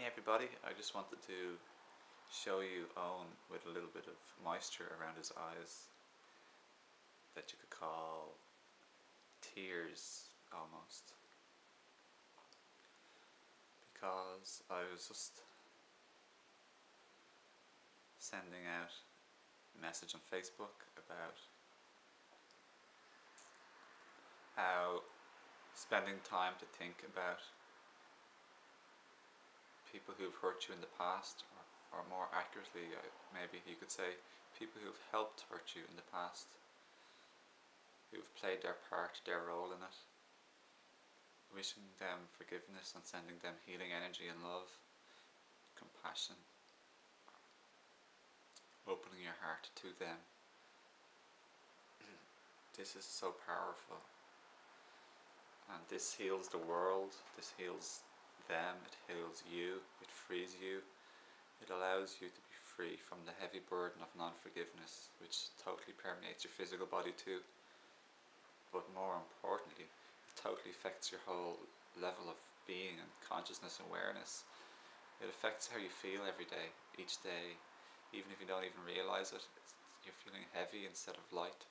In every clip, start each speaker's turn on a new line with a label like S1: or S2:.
S1: Hey everybody, I just wanted to show you Owen with a little bit of moisture around his eyes that you could call tears almost, because I was just sending out a message on Facebook about how spending time to think about people who've hurt you in the past, or more accurately, maybe you could say people who've helped hurt you in the past, who've played their part, their role in it, wishing them forgiveness and sending them healing energy and love, compassion, opening your heart to them. This is so powerful, and this heals the world, this heals them, it heals you, it frees you, it allows you to be free from the heavy burden of non-forgiveness which totally permeates your physical body too, but more importantly it totally affects your whole level of being and consciousness and awareness. It affects how you feel every day, each day, even if you don't even realize it. You're feeling heavy instead of light,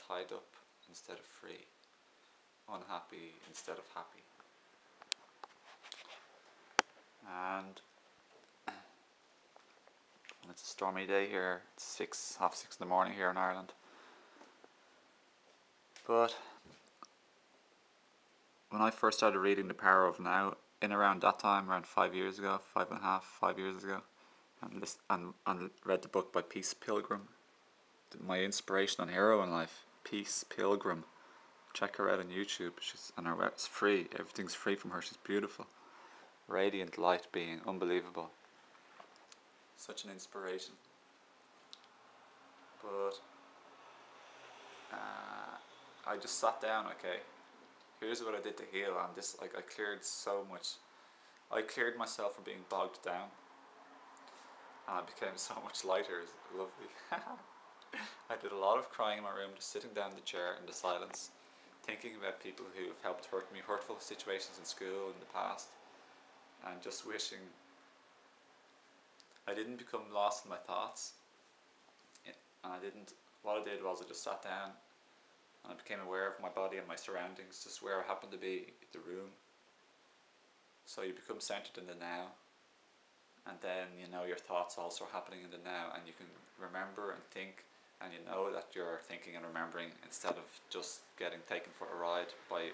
S1: tied up instead of free, unhappy instead of happy. And it's a stormy day here. It's half six in the morning here in Ireland. But when I first started reading The Power of Now, in around that time, around 5 years ago, 5 years ago, and read the book by Peace Pilgrim, my inspiration on hero in life, Peace Pilgrim. Check her out on YouTube. It's free. Everything's free from her. She's beautiful. Radiant light being, unbelievable. Such an inspiration. But I just sat down, okay, here's what I did to heal, and this, like, I cleared so much. I cleared myself from being bogged down, and I became so much lighter. It's lovely. I did a lot of crying in my room, just sitting down in the chair in the silence, thinking about people who have helped hurt me, hurtful situations in school in the past, and just wishing I didn't become lost in my thoughts. And what I did was I just sat down and I became aware of my body and my surroundings, just where I happened to be, the room. So you become centered in the now, and then you know your thoughts also are happening in the now, and you can remember and think, and you know that you're thinking and remembering instead of just getting taken for a ride by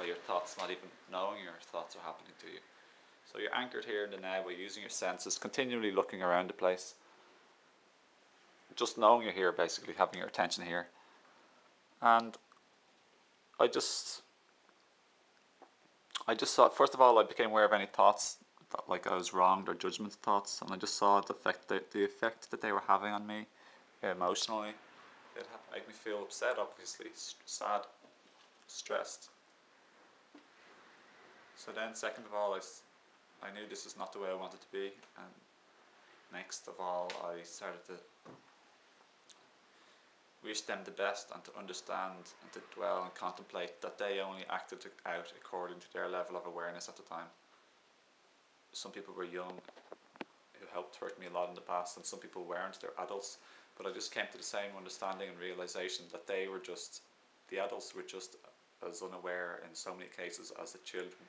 S1: your thoughts, not even knowing your thoughts are happening to you. So you're anchored here in the now by using your senses, continually looking around the place, just knowing you're here, basically having your attention here. And I just saw, first of all, I became aware of any thoughts that, like, I was wronged, or judgment thoughts, and I just saw the effect that they were having on me emotionally. It made me feel upset, obviously, sad, stressed. So then, second of all, I knew this is not the way I wanted to be, and next of all I started to wish them the best and to understand and to dwell and contemplate that they only acted out according to their level of awareness at the time. Some people were young who helped hurt me a lot in the past, and some people weren't, they're adults, but I just came to the same understanding and realization that the adults were just as unaware in so many cases as the children,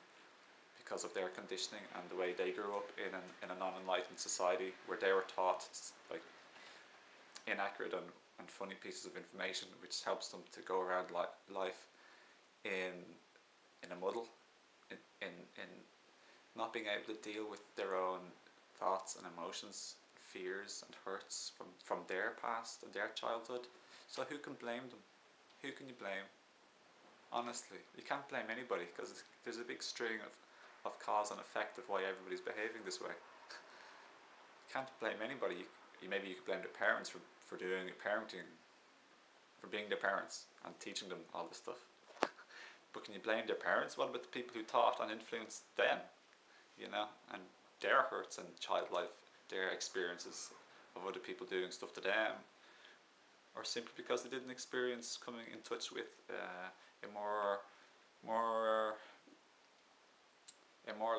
S1: because of their conditioning and the way they grew up in a non-enlightened society where they were taught, like, inaccurate and funny pieces of information, which helps them to go around life in a muddle, in not being able to deal with their own thoughts and emotions, fears and hurts from their past and their childhood. So who can blame them? Who can you blame? Honestly, you can't blame anybody, because there's a big string of cause and effect of why everybody's behaving this way. You can't blame anybody. Maybe you could blame their parents for doing parenting, for being their parents and teaching them all this stuff. But can you blame their parents? What about the people who taught and influenced them? You know, and their hurts and child life, their experiences of other people doing stuff to them, or simply because they didn't experience coming in touch with a more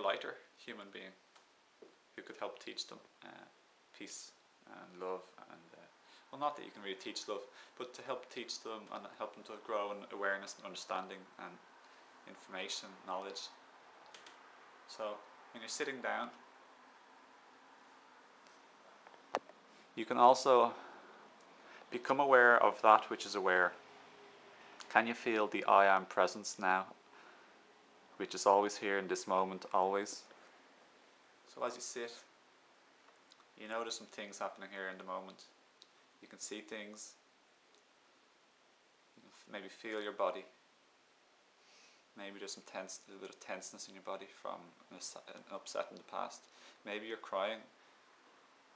S1: lighter human being. who could help teach them peace and love, and well, not that you can really teach love, but to help teach them and help them to grow in awareness and understanding and information, knowledge. So when you're sitting down, you can also become aware of that which is aware. Can you feel the I am presence now, which is always here in this moment, always? So as you sit, you notice some things happening here in the moment. You can see things, you can maybe feel your body. Maybe there's a little bit of tenseness in your body from an upset in the past. Maybe you're crying,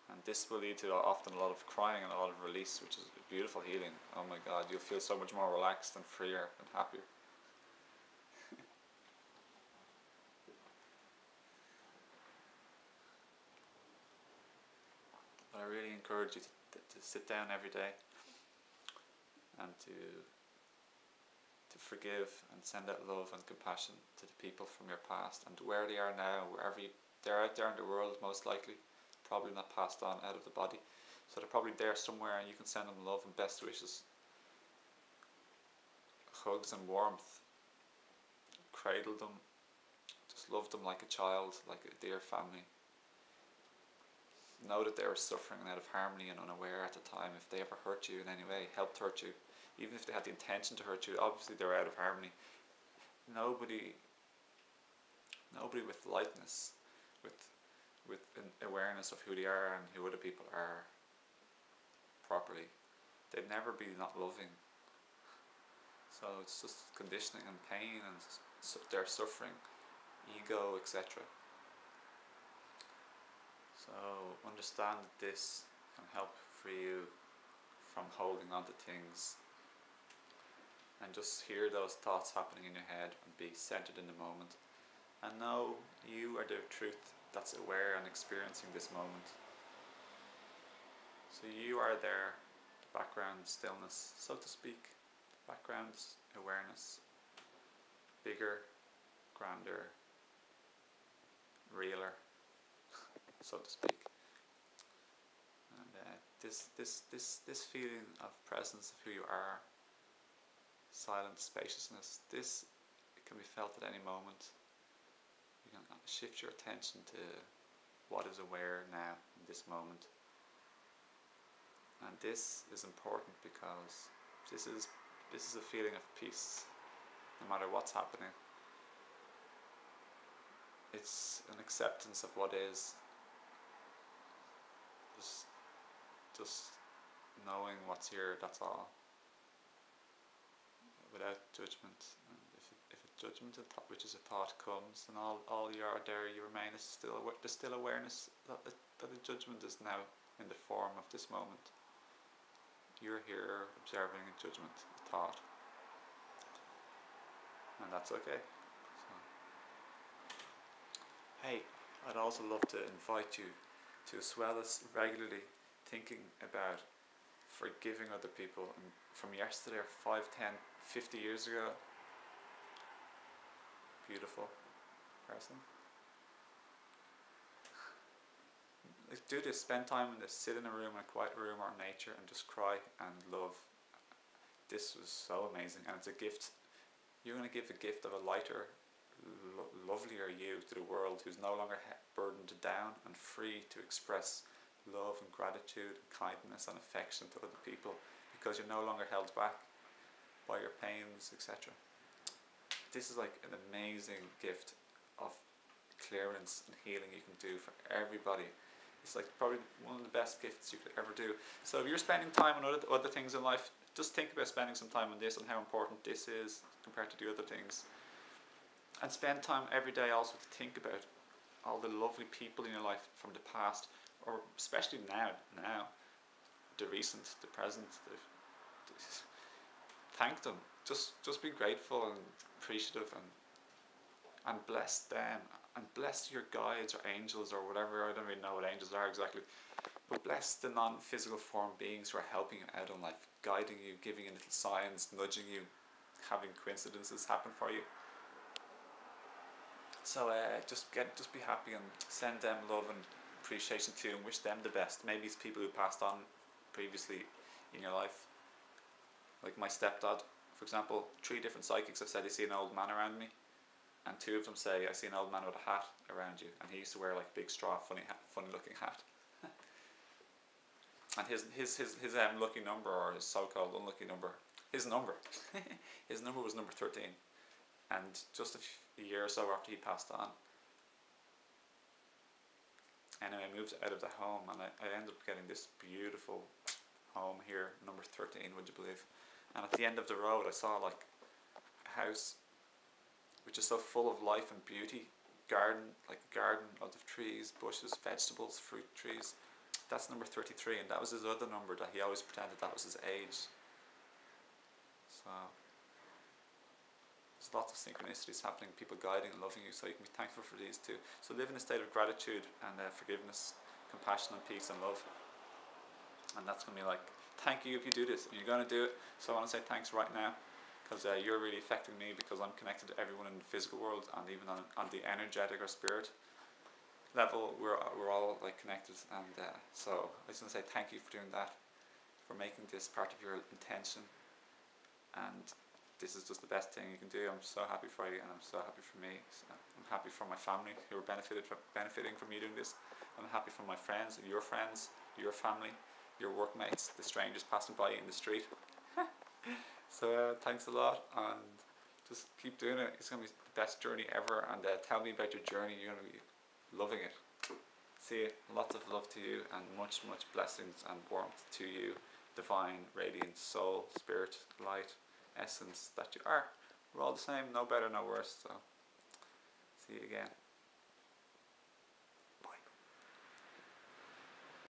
S1: and this will lead to often a lot of crying and a lot of release, which is a beautiful healing. Oh my God, you'll feel so much more relaxed and freer and happier. But I really encourage you to sit down every day and to forgive and send out love and compassion to the people from your past and where they are now, they're out there in the world most likely, probably not passed on out of the body, so they're probably there somewhere, and you can send them love and best wishes, hugs and warmth, cradle them, just love them like a child, like a dear family. Know that they were suffering and out of harmony and unaware at the time. If they ever hurt you in any way, helped hurt you, even if they had the intention to hurt you, obviously they were out of harmony. Nobody with lightness, with an awareness of who they are and who other people are properly, they'd never be not loving. So it's just conditioning and pain and their suffering, ego, etc. So understand that this can help free you from holding on to things, and just hear those thoughts happening in your head and be centered in the moment, and know you are the truth that's aware and experiencing this moment. So you are there, background stillness, so to speak, background awareness, bigger, grander, realer, so to speak. And this feeling of presence of who you are, silent spaciousness, this can be felt at any moment. You can shift your attention to what is aware now in this moment. And this is important because this is a feeling of peace, no matter what's happening. It's an acceptance of what is. Just knowing what's here, that's all. Without judgment. And if a judgment, which is a thought, comes, then all you are there, you remain, is still there's still awareness that a judgment is now in the form of this moment. You're here observing a judgment, a thought, and that's okay. So, hey, I'd also love to invite you to, as well as regularly thinking about forgiving other people, and from yesterday or 5, 10, 50 years ago, beautiful person. Like, do this, spend time in this, sit in a room, in a quiet room or nature, and just cry and love. This was so amazing, and it's a gift. You're going to give a gift of a lighter, lovelier you to the world, who's no longer burdened down and free to express love and gratitude and kindness and affection to other people, because you're no longer held back by your pains, etc. This is like an amazing gift of clearance and healing you can do for everybody. It's like probably one of the best gifts you could ever do. So if you're spending time on other things in life, just think about spending some time on this and how important this is compared to the other things. And spend time every day also to think about all the lovely people in your life from the past, or especially now, the recent, the present. Thank them. Just be grateful and appreciative, and bless them, and bless your guides or angels or whatever. I don't really know what angels are exactly, but bless the non-physical form beings who are helping you out in life, guiding you, giving you little signs, nudging you, having coincidences happen for you. So just be happy and send them love and appreciation to and wish them the best. Maybe it's people who passed on previously in your life. Like my stepdad, for example, 3 different psychics have said they see an old man around me, and 2 of them say I see an old man with a hat around you, and he used to wear like a big straw, funny looking hat. And his lucky number, or his so-called unlucky number, his number was number 13. And just a year or so after he passed on, anyway, I moved out of the home, and I ended up getting this beautiful home here, number 13, would you believe? And at the end of the road I saw like a house which is so full of life and beauty, like a garden of trees, bushes, vegetables, fruit trees. That's number 33, and that was his other number that he always pretended that was his age. So there's lots of synchronicities happening, people guiding and loving you, so you can be thankful for these too. So live in a state of gratitude and forgiveness, compassion and peace and love. And that's going to be like, thank you if you do this, and you're going to do it. So I want to say thanks right now, because you're really affecting me, because I'm connected to everyone in the physical world, and even on the energetic or spirit level, we're all like connected. And so I just want to say thank you for doing that, for making this part of your intention. And this is just the best thing you can do. I'm so happy for you, and I'm so happy for me. So I'm happy for my family who are benefiting from you doing this. I'm happy for my friends, your family, your workmates, the strangers passing by in the street. So thanks a lot, and just keep doing it. It's going to be the best journey ever, and tell me about your journey. You're going to be loving it. See you. Lots of love to you, and much blessings and warmth to you, divine, radiant soul, spirit, light, essence that you are. We're all the same, no better, no worse. So see you again.